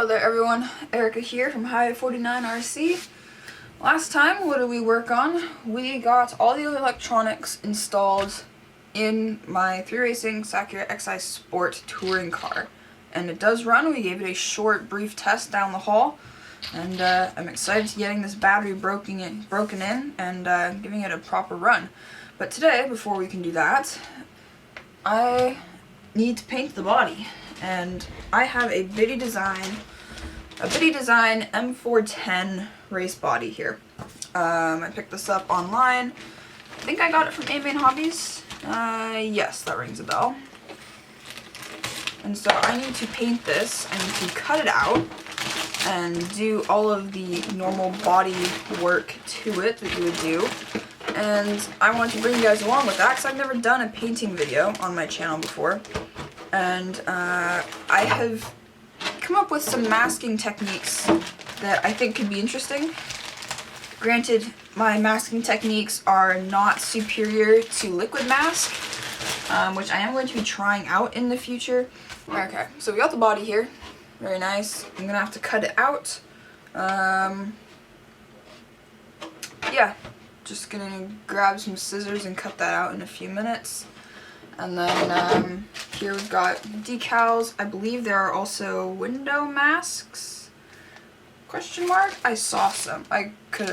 Hello there everyone, Erica here from Highway 49 RC. Last time, what did we work on? We got all the electronics installed in my 3Racing Sakura XI Sport touring car. And it does run. We gave it a short, brief test down the hall. And I'm excited to getting this battery broken in and giving it a proper run. But today, before we can do that, I need to paint the body. And I have a Biddy Design M410 race body here. I picked this up online. I think I got it from A-Main Hobbies. Yes, that rings a bell. And so I need to paint this. I need to cut it out and do all of the normal body work to it that you would do. And I want to bring you guys along with that because I've never done a painting video on my channel before. And I have come up with some masking techniques that I think could be interesting. Granted, my masking techniques are not superior to liquid mask, which I am going to be trying out in the future. Okay, so we got the body here. Very nice. I'm gonna have to cut it out. Yeah, just gonna grab some scissors and cut that out in a few minutes. And then here we've got decals. I believe there are also window masks? Question mark? I saw some.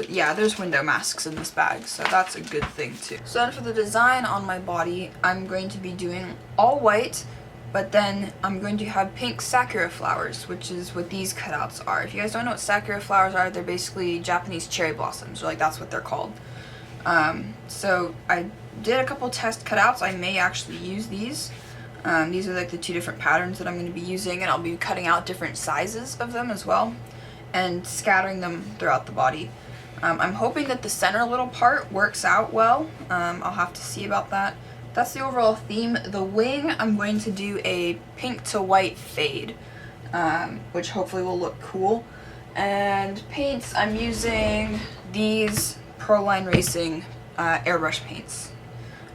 Yeah, there's window masks in this bag, so that's a good thing too. So then for the design on my body, I'm going to be doing all white, but then I'm going to have pink sakura flowers, which is what these cutouts are. If you guys don't know what sakura flowers are, they're basically Japanese cherry blossoms, or like that's what they're called. So I did a couple test cutouts. I may actually use these. These are like the two different patterns that I'm going to be using, and I'll be cutting out different sizes of them as well and scattering them throughout the body. I'm hoping that the center little part works out well. I'll have to see about that. That's the overall theme. The wing, I'm going to do a pink to white fade, which hopefully will look cool. And paints, I'm using these Proline Racing airbrush paints.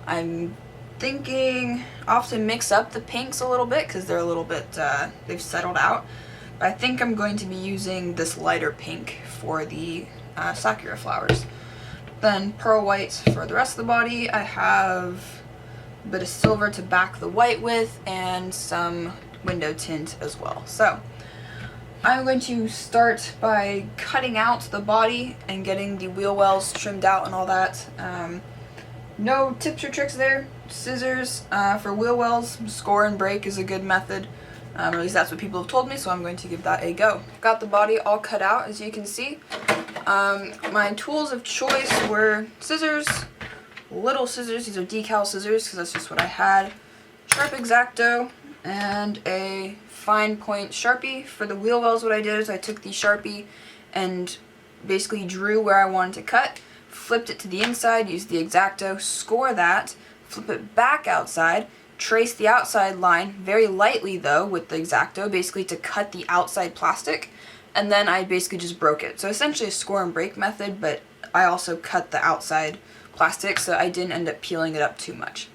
I'm thinking I'll have to mix up the pinks a little bit because they're a little bit, they've settled out. But I think I'm going to be using this lighter pink for the sakura flowers. Then pearl white for the rest of the body. I have a bit of silver to back the white with and some window tint as well. So I'm going to start by cutting out the body and getting the wheel wells trimmed out and all that. No tips or tricks there. Scissors for wheel wells. Score and break is a good method. Or at least that's what people have told me, so I'm going to give that a go. Got the body all cut out, as you can see. My tools of choice were scissors, little scissors. These are decal scissors because that's just what I had. Sharp X-Acto and a fine point Sharpie. For the wheel wells, what I did is I took the Sharpie and basically drew where I wanted to cut, flipped it to the inside, used the X-Acto, score that, flip it back outside, trace the outside line, very lightly though with the X-Acto, basically to cut the outside plastic, and then I basically just broke it. So essentially a score and break method, but I also cut the outside plastic so I didn't end up peeling it up too much.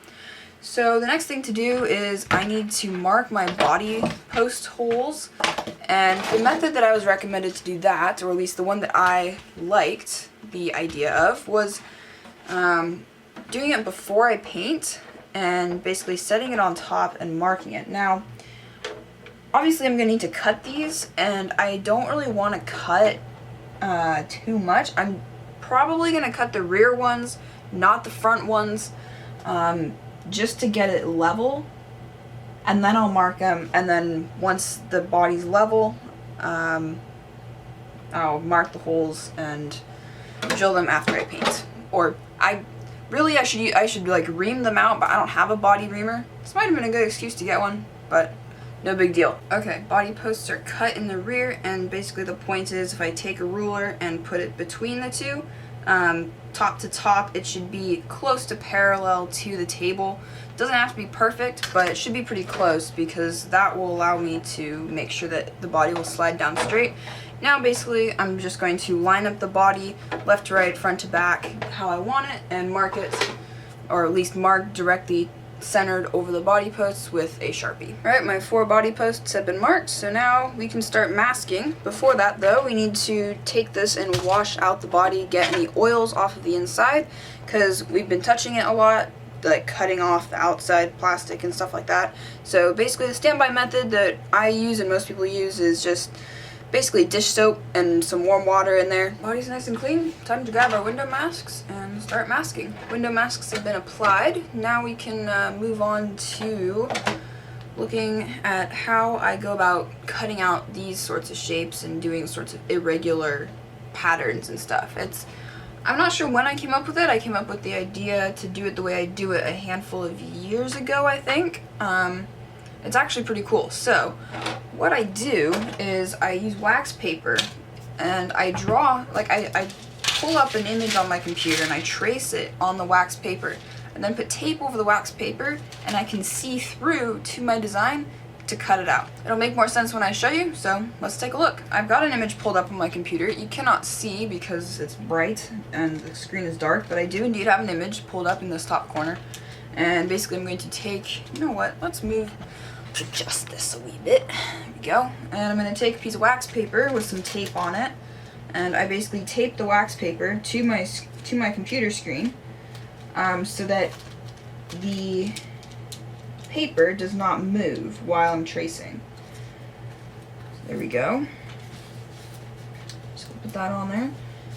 So the next thing to do is I need to mark my body post holes, and the method that I was recommended to do that, or at least the one that I liked the idea of, was doing it before I paint and basically setting it on top and marking it. Now, obviously I'm going to need to cut these, and I don't really want to cut too much. I'm probably going to cut the rear ones, not the front ones, just to get it level, and then I'll mark them, and then once the body's level, I'll mark the holes and drill them after I paint. Or I should like ream them out, but I don't have a body reamer. This might have been a good excuse to get one, but no big deal. Okay, body posts are cut in the rear, and basically the point is if I take a ruler and put it between the two, top to top, it should be close to parallel to the table. It doesn't have to be perfect, but it should be pretty close because that will allow me to make sure that the body will slide down straight. Now basically I'm just going to line up the body left to right, front to back, how I want it, and mark it, or at least mark directly centered over the body posts with a Sharpie. Alright, my 4 body posts have been marked, so now we can start masking. Before that though, we need to take this and wash out the body, get any oils off of the inside, because we've been touching it a lot, like cutting off the outside plastic and stuff like that. So basically the standby method that I use and most people use is just basically dish soap and some warm water in there. Body's nice and clean. Time to grab our window masks and start masking. Window masks have been applied. Now we can move on to looking at how I go about cutting out these sorts of shapes and doing sorts of irregular patterns and stuff. I'm not sure when I came up with it. I came up with the idea to do it the way I do it a handful of years ago, I think. It's actually pretty cool. So what I do is I use wax paper and I draw, like I pull up an image on my computer and I trace it on the wax paper and then put tape over the wax paper, and I can see through to my design to cut it out. It'll make more sense when I show you, so let's take a look. I've got an image pulled up on my computer. You cannot see because it's bright and the screen is dark, but I do indeed have an image pulled up in this top corner. And basically I'm going to take, you know what, let's move to just this a wee bit. There we go. And I'm going to take a piece of wax paper with some tape on it, and I basically tape the wax paper to my computer screen so that the paper does not move while I'm tracing. So there we go. Just put that on there.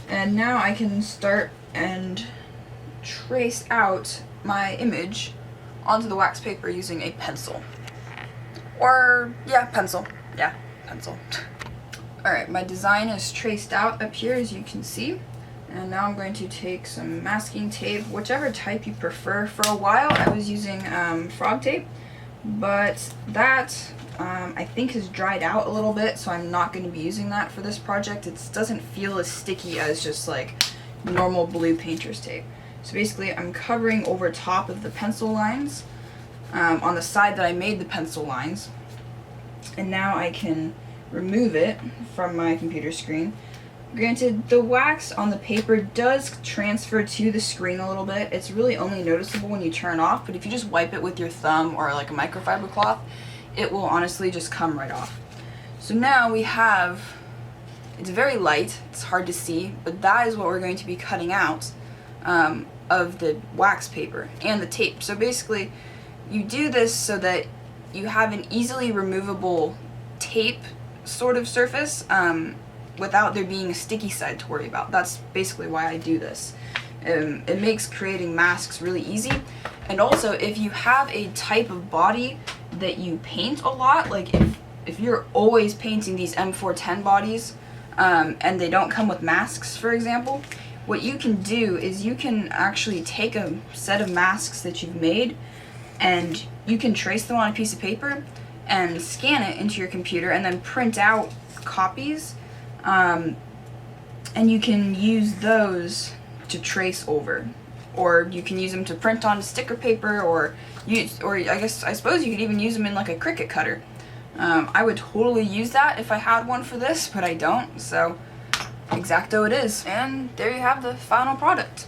And now I can start and trace out my image onto the wax paper using a pencil. Or, yeah, pencil. Yeah, pencil. Alright, my design is traced out up here, as you can see. And now I'm going to take some masking tape, whichever type you prefer. For a while I was using frog tape, but that I think has dried out a little bit, so I'm not going to be using that for this project. It doesn't feel as sticky as just like normal blue painter's tape. So basically I'm covering over top of the pencil lines on the side that I made the pencil lines, and now I can remove it from my computer screen. Granted, the wax on the paper does transfer to the screen a little bit. It's really only noticeable when you turn off, but if you just wipe it with your thumb or like a microfiber cloth, it will honestly just come right off. So now we have, it's very light, it's hard to see, but that is what we're going to be cutting out of the wax paper and the tape. So basically you do this so that you have an easily removable tape sort of surface without there being a sticky side to worry about. That's basically why I do this. It makes creating masks really easy. And also, if you have a type of body that you paint a lot, like if you're always painting these M410 bodies and they don't come with masks, for example, what you can do is you can actually take a set of masks that you've made and you can trace them on a piece of paper and scan it into your computer and then print out copies, and you can use those to trace over, or you can use them to print on sticker paper, or I suppose you could even use them in like a Cricut cutter. I would totally use that if I had one for this, but I don't, so exacto it is. And there you have the final product.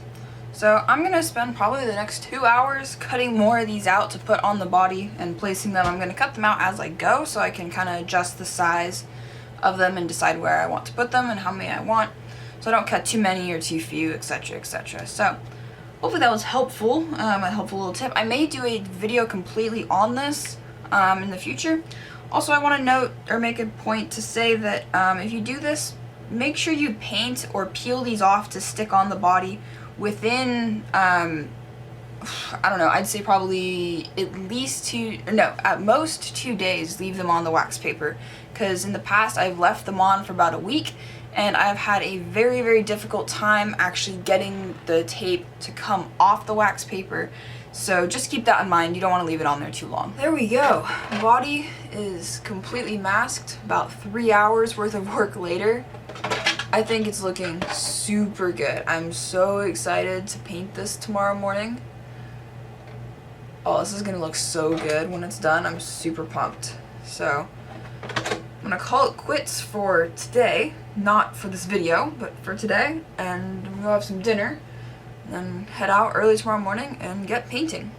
So I'm going to spend probably the next 2 hours cutting more of these out to put on the body and placing them. I'm going to cut them out as I go so I can kind of adjust the size of them and decide where I want to put them and how many I want, so I don't cut too many or too few, etc, etc. So hopefully that was helpful, a helpful little tip. I may do a video completely on this in the future. Also, I want to note or make a point to say that if you do this, make sure you paint or peel these off to stick on the body within, I don't know, I'd say probably at most 2 days, leave them on the wax paper. Because in the past I've left them on for about a week and I've had a very, very difficult time actually getting the tape to come off the wax paper. So just keep that in mind, you don't want to leave it on there too long. There we go. The body is completely masked about 3 hours worth of work later. I think it's looking super good. I'm so excited to paint this tomorrow morning. Oh, this is gonna look so good when it's done. I'm super pumped. So I'm gonna call it quits for today, not for this video, but for today, and I'm gonna go have some dinner and then head out early tomorrow morning and get painting.